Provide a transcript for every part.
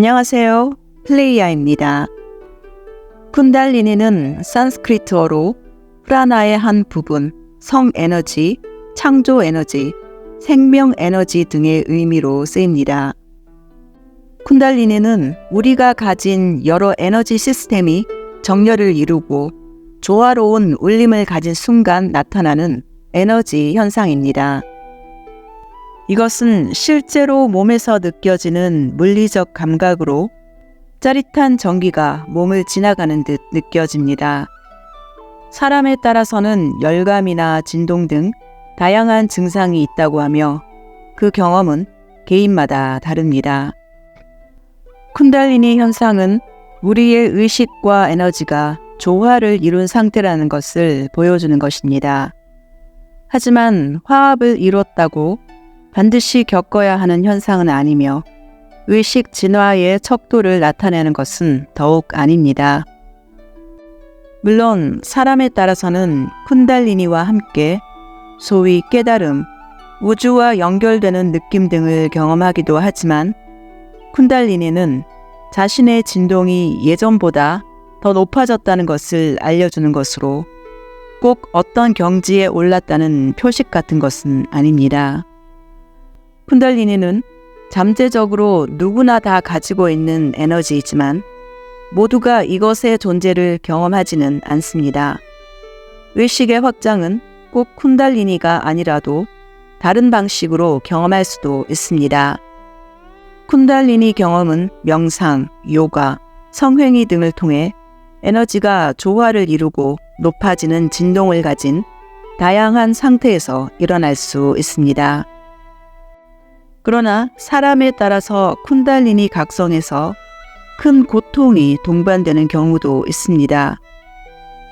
안녕하세요. 플레이야입니다. 쿤달리니는 산스크리트어로 프라나의 한 부분, 성에너지, 창조에너지, 생명에너지 등의 의미로 쓰입니다. 쿤달리니는 우리가 가진 여러 에너지 시스템이 정렬을 이루고 조화로운 울림을 가진 순간 나타나는 에너지 현상입니다. 이것은 실제로 몸에서 느껴지는 물리적 감각으로 짜릿한 전기가 몸을 지나가는 듯 느껴집니다. 사람에 따라서는 열감이나 진동 등 다양한 증상이 있다고 하며 그 경험은 개인마다 다릅니다. 쿤달리니 현상은 우리의 의식과 에너지가 조화를 이룬 상태라는 것을 보여주는 것입니다. 하지만 화합을 이뤘다고 반드시 겪어야 하는 현상은 아니며 의식 진화의 척도를 나타내는 것은 더욱 아닙니다. 물론 사람에 따라서는 쿤달리니와 함께 소위 깨달음, 우주와 연결되는 느낌 등을 경험하기도 하지만 쿤달리니는 자신의 진동이 예전보다 더 높아졌다는 것을 알려주는 것으로 꼭 어떤 경지에 올랐다는 표식 같은 것은 아닙니다. 쿤달리니는 잠재적으로 누구나 다 가지고 있는 에너지이지만 모두가 이것의 존재를 경험하지는 않습니다. 의식의 확장은 꼭 쿤달리니가 아니라도 다른 방식으로 경험할 수도 있습니다. 쿤달리니 경험은 명상, 요가, 성행위 등을 통해 에너지가 조화를 이루고 높아지는 진동을 가진 다양한 상태에서 일어날 수 있습니다. 그러나 사람에 따라서 쿤달리니 각성에서 큰 고통이 동반되는 경우도 있습니다.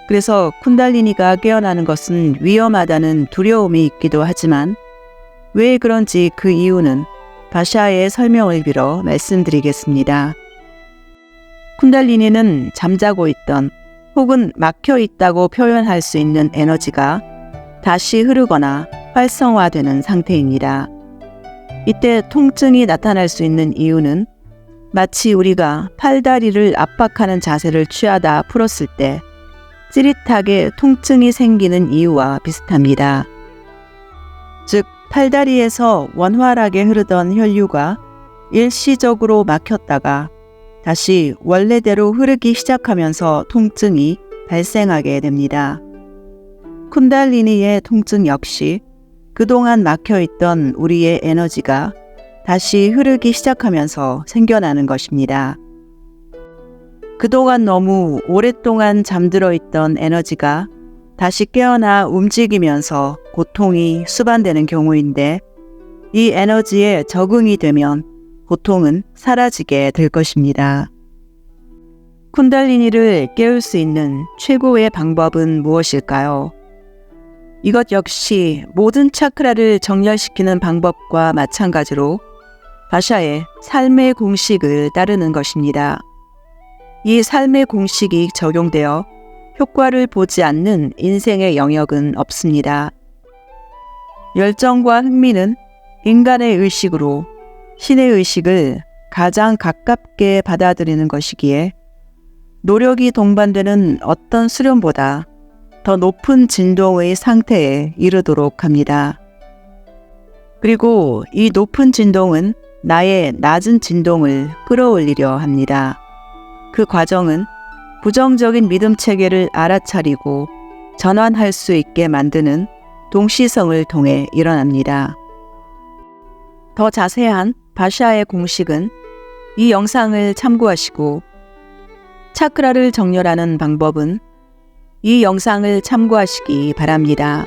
그래서 쿤달리니가 깨어나는 것은 위험하다는 두려움이 있기도 하지만 왜 그런지 그 이유는 바샤의 설명을 빌어 말씀드리겠습니다. 쿤달리니는 잠자고 있던 혹은 막혀 있다고 표현할 수 있는 에너지가 다시 흐르거나 활성화되는 상태입니다. 이때 통증이 나타날 수 있는 이유는 마치 우리가 팔다리를 압박하는 자세를 취하다 풀었을 때 찌릿하게 통증이 생기는 이유와 비슷합니다. 즉, 팔다리에서 원활하게 흐르던 혈류가 일시적으로 막혔다가 다시 원래대로 흐르기 시작하면서 통증이 발생하게 됩니다. 쿤달리니의 통증 역시 그동안 막혀있던 우리의 에너지가 다시 흐르기 시작하면서 생겨나는 것입니다. 그동안 너무 오랫동안 잠들어 있던 에너지가 다시 깨어나 움직이면서 고통이 수반되는 경우인데 이 에너지에 적응이 되면 고통은 사라지게 될 것입니다. 쿤달리니를 깨울 수 있는 최고의 방법은 무엇일까요? 이것 역시 모든 차크라를 정렬시키는 방법과 마찬가지로 바샤의 삶의 공식을 따르는 것입니다. 이 삶의 공식이 적용되어 효과를 보지 않는 인생의 영역은 없습니다. 열정과 흥미는 인간의 의식으로 신의 의식을 가장 가깝게 받아들이는 것이기에 노력이 동반되는 어떤 수련보다 더 높은 진동의 상태에 이르도록 합니다. 그리고 이 높은 진동은 나의 낮은 진동을 끌어올리려 합니다. 그 과정은 부정적인 믿음 체계를 알아차리고 전환할 수 있게 만드는 동시성을 통해 일어납니다. 더 자세한 바샤의 공식은 이 영상을 참고하시고 차크라를 정렬하는 방법은 이 영상을 참고하시기 바랍니다.